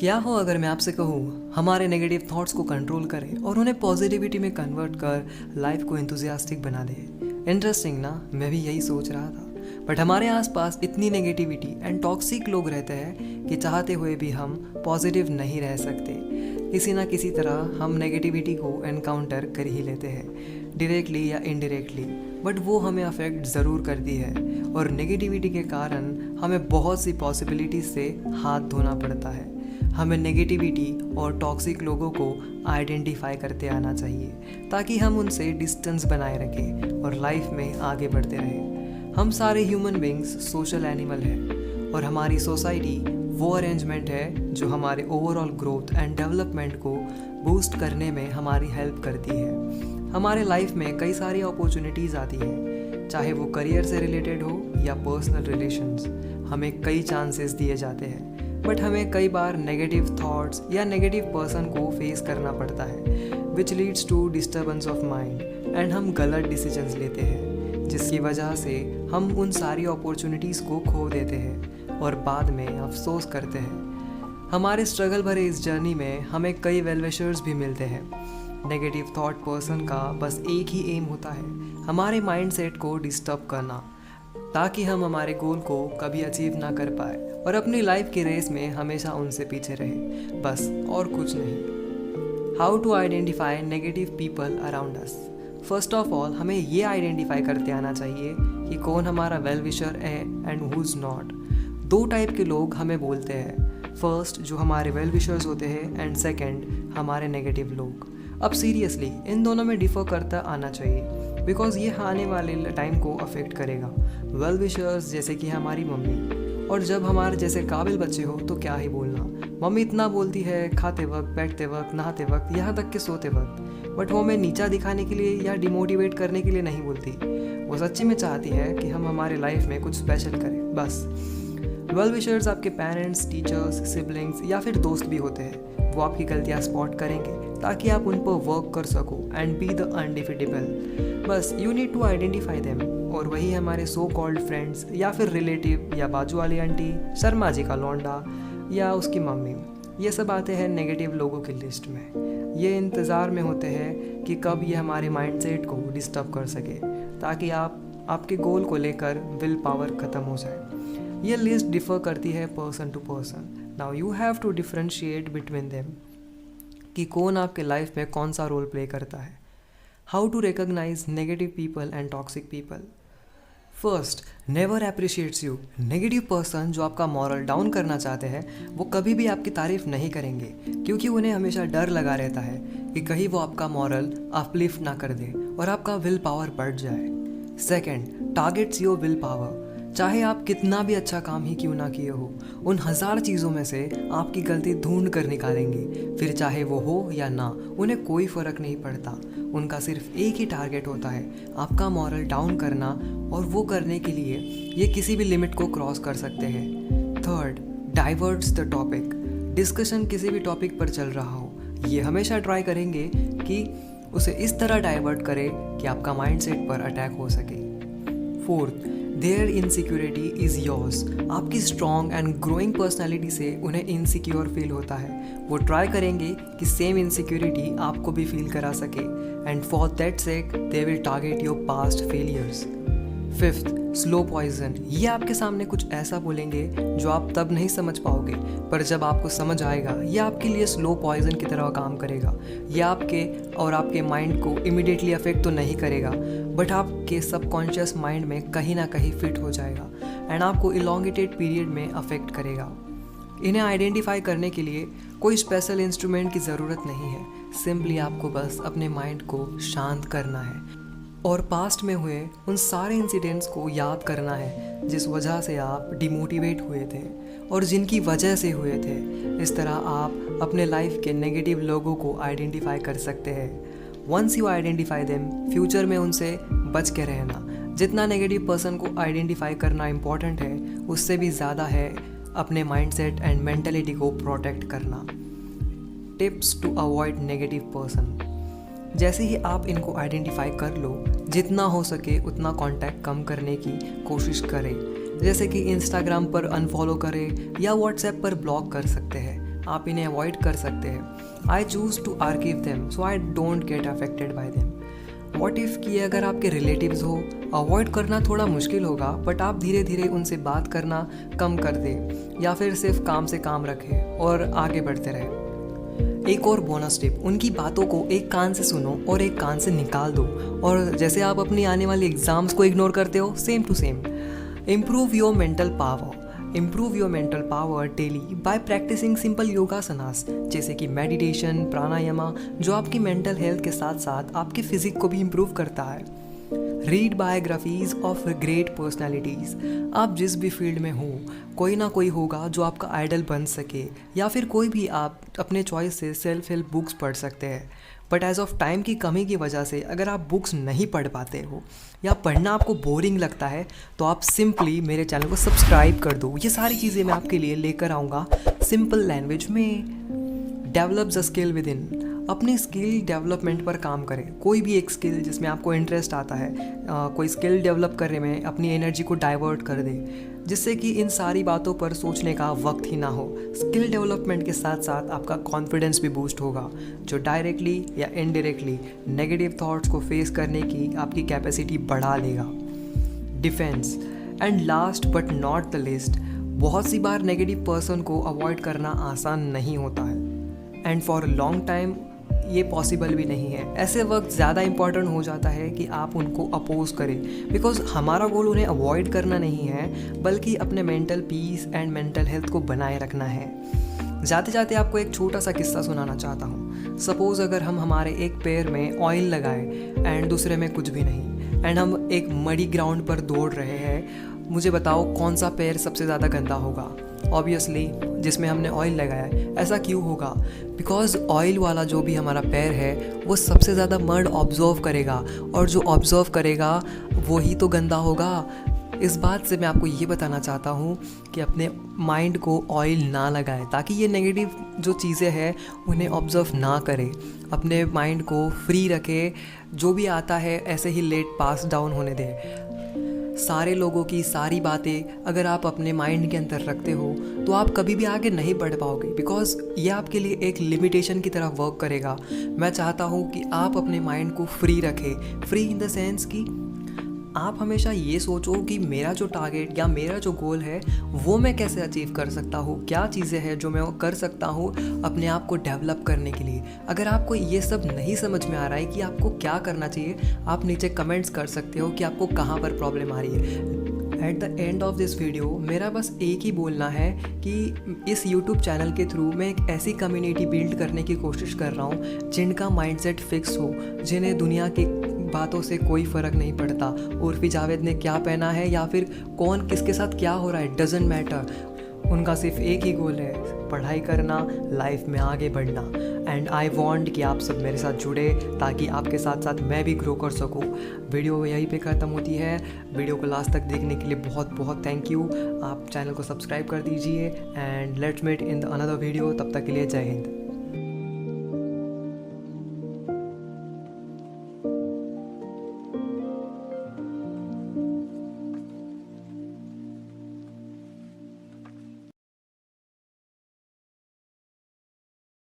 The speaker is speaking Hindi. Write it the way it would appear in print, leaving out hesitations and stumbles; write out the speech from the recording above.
क्या हो अगर मैं आपसे कहूँ हमारे नेगेटिव थॉट्स को कंट्रोल करें और उन्हें पॉजिटिविटी में कन्वर्ट कर लाइफ को एंथुसियास्टिक बना दे। इंटरेस्टिंग ना, मैं भी यही सोच रहा था। बट हमारे आसपास इतनी नेगेटिविटी एंड टॉक्सिक लोग रहते हैं कि चाहते हुए भी हम पॉजिटिव नहीं रह सकते। किसी ना किसी तरह हम नेगेटिविटी को एनकाउंटर कर ही लेते हैं, डायरेक्टली या इनडायरेक्टली, बट वो हमें अफेक्ट ज़रूर करती है। और नेगेटिविटी के कारण हमें बहुत सी पॉसिबिलिटीज से हाथ धोना पड़ता है। हमें नेगेटिविटी और टॉक्सिक लोगों को आइडेंटिफाई करते आना चाहिए ताकि हम उनसे डिस्टेंस बनाए रखें और लाइफ में आगे बढ़ते रहें। हम सारे ह्यूमन बींग्स सोशल एनिमल हैं और हमारी सोसाइटी वो अरेंजमेंट है जो हमारे ओवरऑल ग्रोथ एंड डेवलपमेंट को बूस्ट करने में हमारी हेल्प करती है। हमारे लाइफ में कई सारी अपॉर्चुनिटीज़ आती है, चाहे वो करियर से रिलेटेड हो या पर्सनल रिलेशंस। हमें कई चांसेस दिए जाते हैं, बट हमें कई बार नेगेटिव थॉट्स या नेगेटिव पर्सन को फेस करना पड़ता है, which leads to disturbance of mind and हम गलत डिसीजंस लेते हैं, जिसकी वजह से हम उन सारी अपॉर्चुनिटीज़ को खो देते हैं और बाद में अफसोस करते हैं। हमारे स्ट्रगल भरे इस जर्नी में हमें कई वेलविशर्स भी मिलते हैं। नेगेटिव थॉट पर्सन का बस एक ही एम होता है, हमारे माइंडसेट को डिस्टर्ब करना, ताकि हम हमारे गोल को कभी अचीव ना कर पाए और अपनी लाइफ की रेस में हमेशा उनसे पीछे रहे, बस और कुछ नहीं। How to identify negative people around us. First of all हमें ये आइडेंटिफाई करते आना चाहिए कि कौन हमारा वेल विशर है एंड हु इज़ नॉट। दो टाइप के लोग हमें बोलते हैं, फर्स्ट जो हमारे वेल विशर्स होते हैं एंड सेकेंड हमारे नेगेटिव लोग। अब सीरियसली इन दोनों में डिफर करता आना चाहिए, बिकॉज ये आने वाले टाइम को अफेक्ट करेगा। वेल विशर्स जैसे कि हमारी मम्मी, और जब हमारे जैसे काबिल बच्चे हो तो क्या ही बोलना। मम्मी इतना बोलती है खाते वक्त, बैठते वक्त, नहाते वक्त, यहाँ तक कि सोते वक्त, बट वो हमें नीचा दिखाने के लिए या डिमोटिवेट करने के लिए नहीं बोलती। वो सच्ची में चाहती है कि हम हमारे लाइफ में कुछ स्पेशल करें, बस। वेल विशर्स आपके पेरेंट्स, टीचर्स, सिबलिंग्स या फिर दोस्त भी होते हैं। वो आपकी गलतियाँ स्पॉट करेंगे ताकि आप उन पर वर्क कर सको एंड बी द अनडिफिटेबल। बस you need to identify them. और वही हमारे सो कॉल्ड फ्रेंड्स या फिर रिलेटिव या बाजू वाली आंटी, शर्मा जी का लौंडा या उसकी मम्मी, ये सब आते हैं नेगेटिव लोगों की लिस्ट में। ये इंतज़ार में होते हैं कि कब ये हमारे माइंडसेट को डिस्टर्ब कर सके, ताकि आपके गोल को लेकर विल पावर ख़त्म हो जाए। ये लिस्ट डिफ़र करती है person to person. Now you have to differentiate between them कि कौन आपके लाइफ में कौन सा रोल प्ले करता है। How to recognise negative people and toxic people. First, never appreciates you. Negative person जो आपका मॉरल डाउन करना चाहते हैं वो कभी भी आपकी तारीफ नहीं करेंगे, क्योंकि उन्हें हमेशा डर लगा रहता है कि कहीं वो आपका मॉरल अपलिफ्ट ना कर दे और आपका विल पावर बढ़ जाए। Second, targets your will power. चाहे आप कितना भी अच्छा काम ही क्यों ना किए हो, उन 1000 चीज़ों में से आपकी गलती ढूंढ कर निकालेंगे। फिर चाहे वो हो या ना, उन्हें कोई फ़र्क नहीं पड़ता। उनका सिर्फ एक ही टारगेट होता है, आपका मॉरल डाउन करना, और वो करने के लिए ये किसी भी लिमिट को क्रॉस कर सकते हैं। Third, diverts the topic. Discussion किसी भी टॉपिक पर चल रहा हो, ये हमेशा ट्राई करेंगे कि उसे इस तरह डाइवर्ट करे कि आपका माइंडसेट पर अटैक हो सके। Fourth, their insecurity is yours. आपकी स्ट्रॉन्ग एंड ग्रोइंग पर्सनैलिटी से उन्हें इनसिक्योर फील होता है। वो ट्राई करेंगे कि सेम इनसिक्योरिटी आपको भी फील करा सके, and for that sake they will target your past failures. Fifth, slow poison. ये आपके सामने कुछ ऐसा बोलेंगे जो आप तब नहीं समझ पाओगे, पर जब आपको समझ आएगा ये आपके लिए स्लो पॉइजन की तरह काम करेगा। ये आपके और आपके माइंड को इमिडिएटली अफेक्ट तो नहीं करेगा, बट आपके सबकॉन्शियस माइंड में कहीं ना कहीं फिट हो जाएगा एंड आपको इलोंगेटेड पीरियड में अफेक्ट करेगा। इन्हें आइडेंटिफाई करने के लिए कोई स्पेशल इंस्ट्रूमेंट की ज़रूरत नहीं है, सिंपली आपको बस अपने माइंड को शांत करना है और पास्ट में हुए उन सारे इंसिडेंट्स को याद करना है जिस वजह से आप डिमोटिवेट हुए थे और जिनकी वजह से हुए थे। इस तरह आप अपने लाइफ के नेगेटिव लोगों को आइडेंटिफाई कर सकते हैं। Once you identify them, future में उनसे बच के रहना। जितना नेगेटिव पर्सन को आइडेंटिफाई करना इम्पॉर्टेंट है, उससे भी ज़्यादा है अपने माइंडसेट एंड मेंटलिटी को प्रोटेक्ट करना। Tips to avoid negative person. जैसे ही आप इनको आइडेंटिफाई कर लो, जितना हो सके उतना कांटेक्ट कम करने की कोशिश करें। जैसे कि इंस्टाग्राम पर अनफॉलो करें या व्हाट्सएप पर ब्लॉक कर सकते हैं। आप इन्हें अवॉइड कर सकते हैं। I choose to archive them so I don't get affected by them. What if कि अगर आपके रिलेटिव्स हो, अवॉइड करना थोड़ा मुश्किल होगा, बट आप धीरे धीरे उनसे बात करना कम कर दें या फिर सिर्फ काम से काम रखें और आगे बढ़ते रहें। एक और बोनस टिप, उनकी बातों को एक कान से सुनो और एक कान से निकाल दो, और जैसे आप अपनी आने वाली एग्ज़ाम्स को इग्नोर करते हो, same to same. Improve your mental power. Improve your mental power daily by practicing simple योगासनास जैसे कि मेडिटेशन, प्राणायामा, जो आपकी मेंटल हेल्थ के साथ साथ आपके फिजिक को भी इम्प्रूव करता है। Read biographies of great personalities. आप जिस भी फील्ड में हो, कोई ना कोई होगा जो आपका आइडल बन सके, या फिर कोई भी आप अपने चॉइस से सेल्फ हेल्प बुक्स पढ़ सकते हैं। बट एज ऑफ टाइम की कमी की वजह से अगर आप बुक्स नहीं पढ़ पाते हो या पढ़ना आपको बोरिंग लगता है, तो आप सिंपली मेरे चैनल को सब्सक्राइब कर दो। ये सारी चीज़ें मैं आपके लिए लेकर आऊँगा सिंपल लैंग्वेज में। Develop the skill with in. अपनी स्किल डेवलपमेंट पर काम करें। कोई भी एक स्किल जिसमें आपको इंटरेस्ट आता है, कोई स्किल डेवलप करने में अपनी एनर्जी को डाइवर्ट कर दे, जिससे कि इन सारी बातों पर सोचने का वक्त ही ना हो। स्किल डेवलपमेंट के साथ साथ आपका कॉन्फिडेंस भी बूस्ट होगा, जो डायरेक्टली या इनडायरेक्टली नेगेटिव थॉट्स को फेस करने की आपकी कैपेसिटी बढ़ा लेगा। Defence. And last but not the list, बहुत सी बार नेगेटिव पर्सन को अवॉइड करना आसान नहीं होता है, and for a long time ये पॉसिबल भी नहीं है। ऐसे वक्त ज़्यादा इंपॉर्टेंट हो जाता है कि आप उनको अपोज करें, बिकॉज हमारा गोल उन्हें अवॉइड करना नहीं है, बल्कि अपने mental peace and mental health को बनाए रखना है। जाते जाते आपको एक छोटा सा किस्सा सुनाना चाहता हूँ। सपोज़ अगर हम हमारे एक पैर में ऑयल लगाए एंड दूसरे में कुछ भी नहीं, एंड हम एक मडी ग्राउंड पर दौड़ रहे हैं, मुझे बताओ कौन सा पैर सबसे ज़्यादा गंदा होगा? ऑब्वियसली जिसमें हमने ऑयल लगाया है। ऐसा क्यों होगा? बिकॉज ऑयल वाला जो भी हमारा पैर है वो सबसे ज़्यादा मड ऑब्जर्व करेगा, और जो ऑब्जर्व करेगा वही तो गंदा होगा। इस बात से मैं आपको ये बताना चाहता हूँ कि अपने माइंड को ऑयल ना लगाएं, ताकि ये नेगेटिव जो चीज़ें हैं उन्हें ऑब्जर्व ना करें। अपने माइंड को फ्री रखें, जो भी आता है ऐसे ही लेट पास डाउन होने दें। सारे लोगों की सारी बातें अगर आप अपने माइंड के अंदर रखते हो तो आप कभी भी आगे नहीं बढ़ पाओगे, बिकॉज ये आपके लिए एक लिमिटेशन की तरह वर्क करेगा। मैं चाहता हूँ कि आप अपने माइंड को फ्री रखें। फ्री इन द सेंस कि आप हमेशा ये सोचो कि मेरा जो टारगेट या मेरा जो गोल है वो मैं कैसे अचीव कर सकता हूँ, क्या चीज़ें हैं जो मैं कर सकता हूँ अपने आप को डेवलप करने के लिए। अगर आपको ये सब नहीं समझ में आ रहा है कि आपको क्या करना चाहिए, आप नीचे कमेंट्स कर सकते हो कि आपको कहाँ पर प्रॉब्लम आ रही है। At the end of this video मेरा बस एक ही बोलना है कि इस यूट्यूब चैनल के थ्रू मैं एक ऐसी कम्युनिटी बिल्ड करने की कोशिश कर रहा हूँ जिनका माइंडसेट फिक्स हो, जिन्हें दुनिया की बातों से कोई फ़र्क नहीं पड़ता। उर्फी जावेद ने क्या पहना है या फिर कौन किसके साथ क्या हो रहा है, डजेंट मैटर। उनका सिर्फ एक ही गोल है, पढ़ाई करना, लाइफ में आगे बढ़ना। एंड आई वांट कि आप सब मेरे साथ जुड़े ताकि आपके साथ साथ मैं भी ग्रो कर सकूं। वीडियो यहीं पे ख़त्म होती है। वीडियो को लास्ट तक देखने के लिए बहुत बहुत थैंक यू। आप चैनल को सब्सक्राइब कर दीजिए and let's meet in the another video. तब तक के लिए जय हिंद।